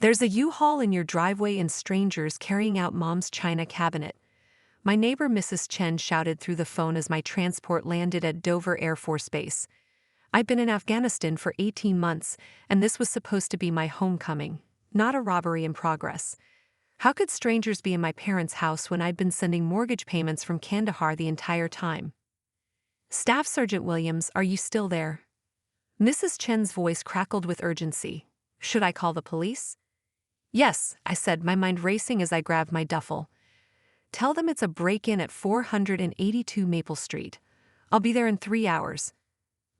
There's a U-Haul in your driveway and strangers carrying out Mom's china cabinet. My neighbor Mrs. Chen shouted through the phone as my transport landed at Dover Air Force Base. I've been in Afghanistan for 18 months, and this was supposed to be my homecoming, not a robbery in progress. How could strangers be in my parents' house when I'd been sending mortgage payments from Kandahar the entire time? Staff Sergeant Williams, are you still there? Mrs. Chen's voice crackled with urgency. Should I call the police? Yes, I said, my mind racing as I grabbed my duffel. Tell them it's a break-in at 482 Maple Street. I'll be there in 3 hours.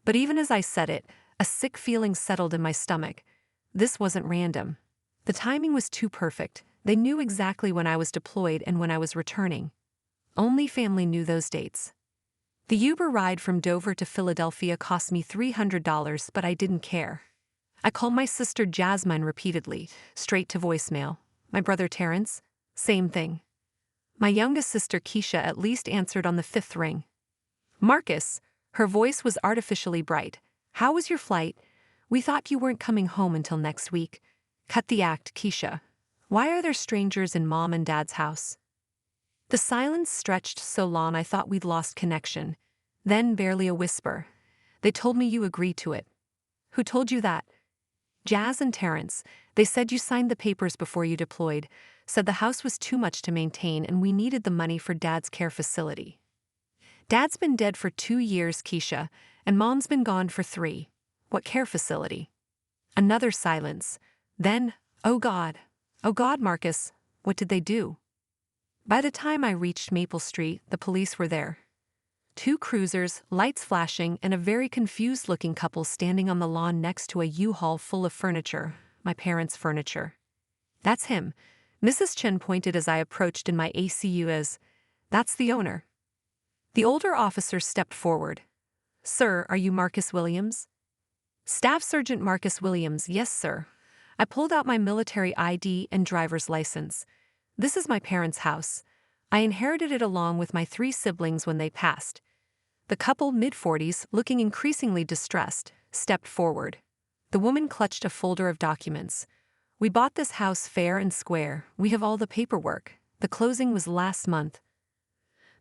But even as I said it, a sick feeling settled in my stomach. This wasn't random. The timing was too perfect. They knew exactly when I was deployed and when I was returning. Only family knew those dates. The Uber ride from Dover to Philadelphia cost me $300, but I didn't care. I called my sister Jasmine repeatedly, straight to voicemail. My brother Terrence? Same thing. My youngest sister Keisha at least answered on the 5th ring. Marcus, her voice was artificially bright. How was your flight? We thought you weren't coming home until next week. Cut the act, Keisha. Why are there strangers in Mom and Dad's house? The silence stretched so long I thought we'd lost connection. Then barely a whisper. They told me you agreed to it. Who told you that? Jazz and Terrence. They said you signed the papers before you deployed, said the house was too much to maintain and we needed the money for Dad's care facility. Dad's been dead for 2 years, Keisha, and Mom's been gone for 3. What care facility? Another silence. Then, oh God, Marcus, what did they do? By the time I reached Maple Street, the police were there. 2 cruisers, lights flashing, and a very confused-looking couple standing on the lawn next to a U-Haul full of furniture, my parents' furniture. That's him, Mrs. Chen pointed as I approached in my ACU as, that's the owner. The older officer stepped forward. Sir, are you Marcus Williams? Staff Sergeant Marcus Williams, yes sir. I pulled out my military ID and driver's license. This is my parents' house. I inherited it along with my 3 siblings when they passed. The couple, mid-40s, looking increasingly distressed, stepped forward. The woman clutched a folder of documents. We bought this house fair and square. We have all the paperwork. The closing was last month.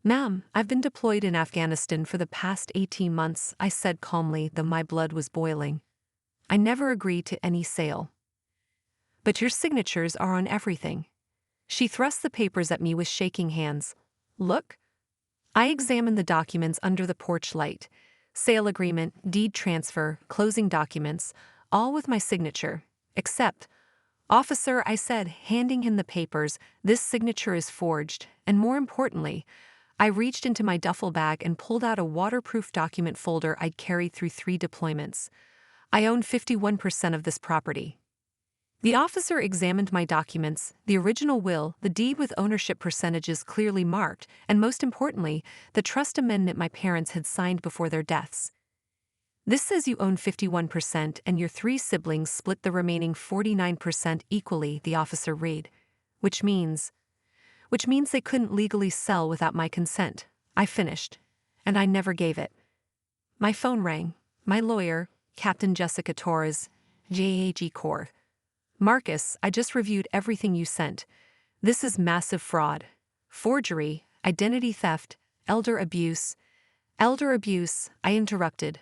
Ma'am, I've been deployed in Afghanistan for the past 18 months, I said calmly, though my blood was boiling. I never agreed to any sale. But your signatures are on everything. She thrust the papers at me with shaking hands. Look. I examined the documents under the porch light. Sale agreement, deed transfer, closing documents, all with my signature, except, Officer, I said, handing him the papers, this signature is forged, and more importantly, I reached into my duffel bag and pulled out a waterproof document folder I'd carried through 3 deployments. I own 51% of this property. The officer examined my documents, the original will, the deed with ownership percentages clearly marked, and most importantly, the trust amendment my parents had signed before their deaths. This says you own 51% and your 3 siblings split the remaining 49% equally, the officer read. Which means they couldn't legally sell without my consent. I finished. And I never gave it. My phone rang. My lawyer, Captain Jessica Torres, JAG Corps. Marcus, I just reviewed everything you sent. This is massive fraud. Forgery, identity theft, elder abuse. Elder abuse, I interrupted.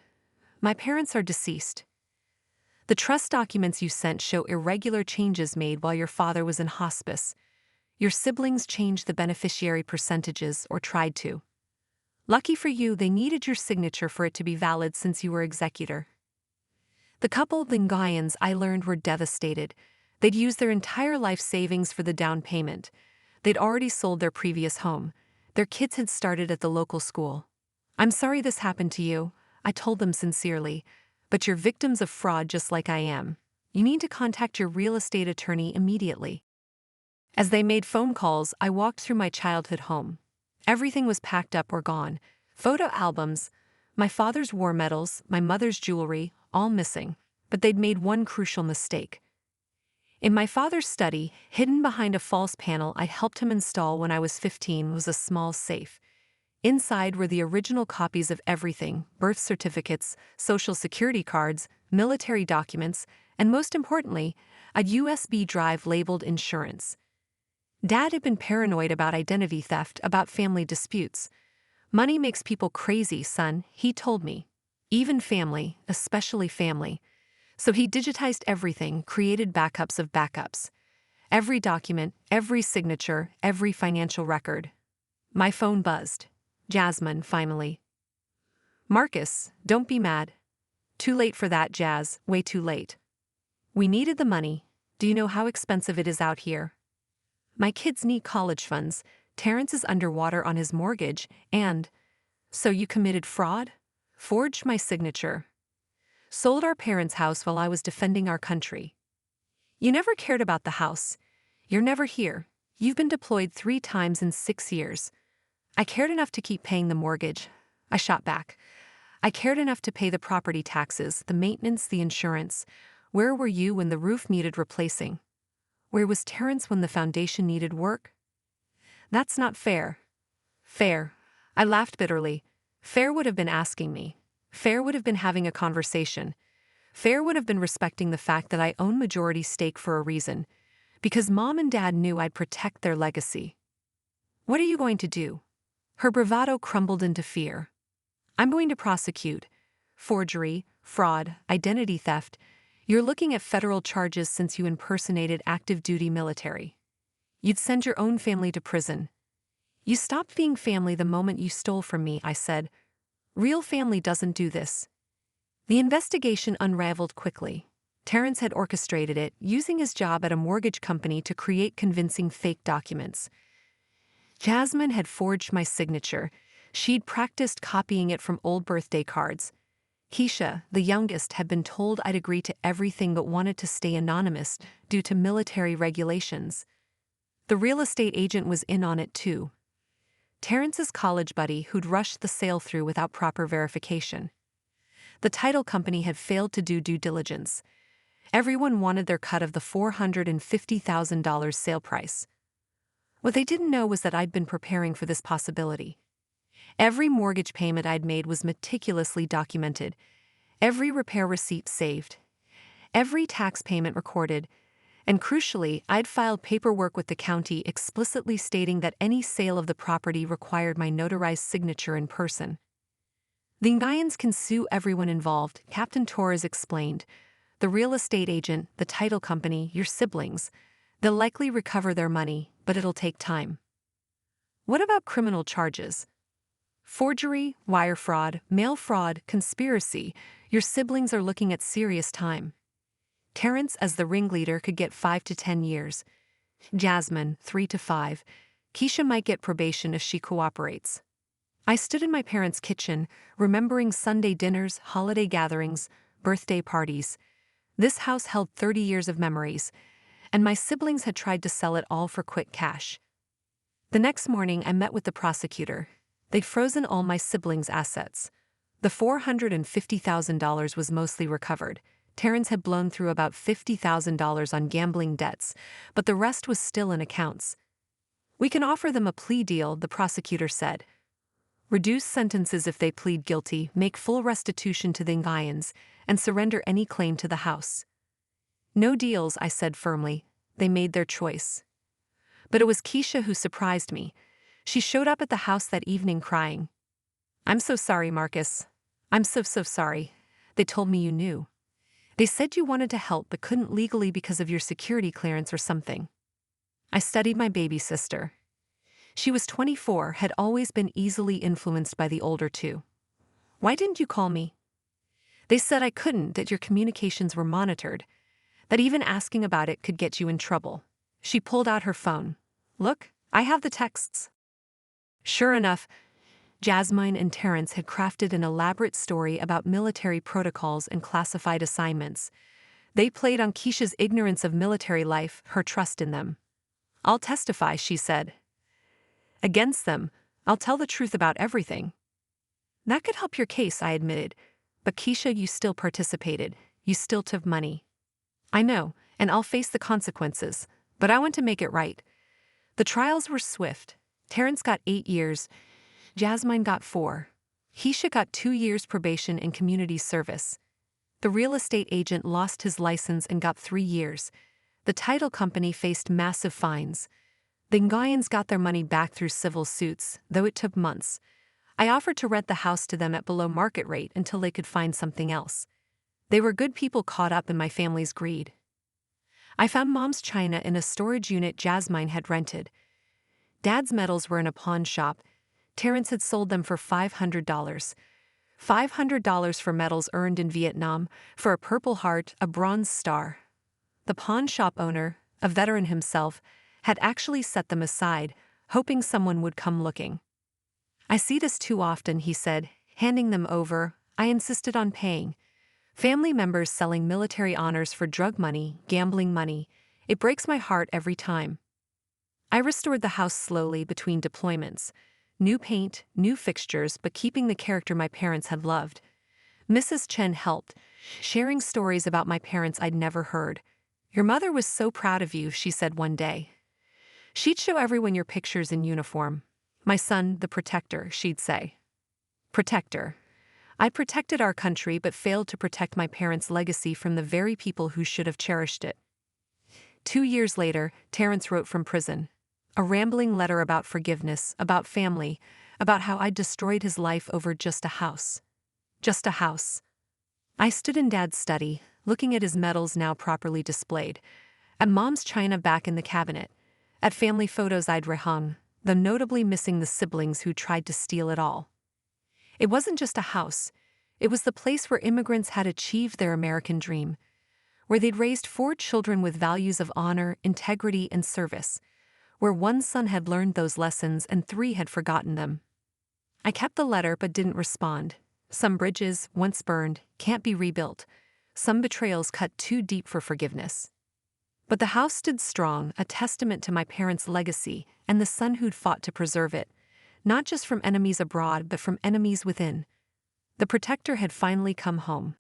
My parents are deceased. The trust documents you sent show irregular changes made while your father was in hospice. Your siblings changed the beneficiary percentages or tried to. Lucky for you, they needed your signature for it to be valid since you were executor. The couple, the Ngayans, I learned were devastated. They'd used their entire life savings for the down payment. They'd already sold their previous home. Their kids had started at the local school. I'm sorry this happened to you, I told them sincerely, but you're victims of fraud just like I am. You need to contact your real estate attorney immediately. As they made phone calls, I walked through my childhood home. Everything was packed up or gone. Photo albums, my father's war medals, my mother's jewelry, all missing. But they'd made one crucial mistake. In my father's study, hidden behind a false panel I'd helped him install when I was 15, was a small safe. Inside were the original copies of everything: birth certificates, social security cards, military documents, and most importantly, a USB drive labeled insurance. Dad had been paranoid about identity theft, about family disputes. Money makes people crazy, son, he told me. Even family, especially family. So he digitized everything, created backups of backups. Every document, every signature, every financial record. My phone buzzed. Jasmine, finally. Marcus, don't be mad. Too late for that, Jazz, way too late. We needed the money. Do you know how expensive it is out here? My kids need college funds. Terrence is underwater on his mortgage, and... So you committed fraud? Forged my signature. Sold our parents' house while I was defending our country. You never cared about the house. You're never here. You've been deployed 3 times in 6 years. I cared enough to keep paying the mortgage. I shot back. I cared enough to pay the property taxes, the maintenance, the insurance. Where were you when the roof needed replacing? Where was Terrence when the foundation needed work? That's not fair. Fair. I laughed bitterly. Fair would have been asking me. Fair would have been having a conversation. Fair would have been respecting the fact that I own majority stake for a reason. Because Mom and Dad knew I'd protect their legacy. What are you going to do? Her bravado crumbled into fear. I'm going to prosecute. Forgery, fraud, identity theft. You're looking at federal charges since you impersonated active duty military. You'd send your own family to prison. You stopped being family the moment you stole from me, I said. Real family doesn't do this. The investigation unraveled quickly. Terrence had orchestrated it, using his job at a mortgage company to create convincing fake documents. Jasmine had forged my signature. She'd practiced copying it from old birthday cards. Keisha, the youngest, had been told I'd agree to everything but wanted to stay anonymous due to military regulations. The real estate agent was in on it too. Terrence's college buddy who'd rushed the sale through without proper verification. The title company had failed to do due diligence. Everyone wanted their cut of the $450,000 sale price. What they didn't know was that I'd been preparing for this possibility. Every mortgage payment I'd made was meticulously documented, every repair receipt saved, every tax payment recorded, and crucially, I'd filed paperwork with the county explicitly stating that any sale of the property required my notarized signature in person. The Nguyen's can sue everyone involved, Captain Torres explained. The real estate agent, the title company, your siblings. They'll likely recover their money, but it'll take time. What about criminal charges? Forgery, wire fraud, mail fraud, conspiracy. Your siblings are looking at serious time. Terrence, as the ringleader, could get 5 to 10 years. Jasmine, 3 to 5. Keisha might get probation if she cooperates. I stood in my parents' kitchen, remembering Sunday dinners, holiday gatherings, birthday parties. This house held 30 years of memories, and my siblings had tried to sell it all for quick cash. The next morning, I met with the prosecutor. They'd frozen all my siblings' assets. The $450,000 was mostly recovered. Terrence had blown through about $50,000 on gambling debts, but the rest was still in accounts. We can offer them a plea deal, the prosecutor said. Reduce sentences if they plead guilty, make full restitution to the Nguyen's, and surrender any claim to the house. No deals, I said firmly. They made their choice. But it was Keisha who surprised me. She showed up at the house that evening crying. I'm so sorry, Marcus. I'm so sorry. They told me you knew. They said you wanted to help but couldn't legally because of your security clearance or something. I studied my baby sister. She was 24, had always been easily influenced by the older two. Why didn't you call me? They said I couldn't, that your communications were monitored, that even asking about it could get you in trouble. She pulled out her phone. Look, I have the texts. Sure enough, Jasmine and Terrence had crafted an elaborate story about military protocols and classified assignments. They played on Keisha's ignorance of military life, her trust in them. I'll testify, she said. Against them, I'll tell the truth about everything. That could help your case, I admitted. But Keisha, you still participated. You still took money. I know, and I'll face the consequences, but I want to make it right. The trials were swift. Terrence got 8 years. Jasmine got 4. Hisha got 2 years probation in community service. The real estate agent lost his license and got 3 years. The title company faced massive fines. The Ngayans got their money back through civil suits, though it took months. I offered to rent the house to them at below market rate until they could find something else. They were good people caught up in my family's greed. I found Mom's china in a storage unit Jasmine had rented. Dad's medals were in a pawn shop. Terrence had sold them for $500. $500 for medals earned in Vietnam, for a Purple Heart, a Bronze Star. The pawn shop owner, a veteran himself, had actually set them aside, hoping someone would come looking. "I see this too often," he said, handing them over. I insisted on paying. Family members selling military honors for drug money, gambling money. It breaks my heart every time. I restored the house slowly between deployments. New paint, new fixtures, but keeping the character my parents had loved. Mrs. Chen helped, sharing stories about my parents I'd never heard. "Your mother was so proud of you," she said one day. She'd show everyone your pictures in uniform. "My son, the protector," she'd say. Protector. I protected our country but failed to protect my parents' legacy from the very people who should have cherished it. 2 years later, Terrence wrote from prison. A rambling letter about forgiveness, about family, about how I'd destroyed his life over just a house. Just a house. I stood in Dad's study, looking at his medals now properly displayed, at Mom's china back in the cabinet, at family photos I'd rehung, though notably missing the siblings who tried to steal it all. It wasn't just a house. It was the place where immigrants had achieved their American dream, where they'd raised 4 children with values of honor, integrity, and service, where 1 son had learned those lessons and 3 had forgotten them. I kept the letter but didn't respond. Some bridges, once burned, can't be rebuilt. Some betrayals cut too deep for forgiveness. But the house stood strong, a testament to my parents' legacy and the son who'd fought to preserve it, not just from enemies abroad but from enemies within. The protector had finally come home.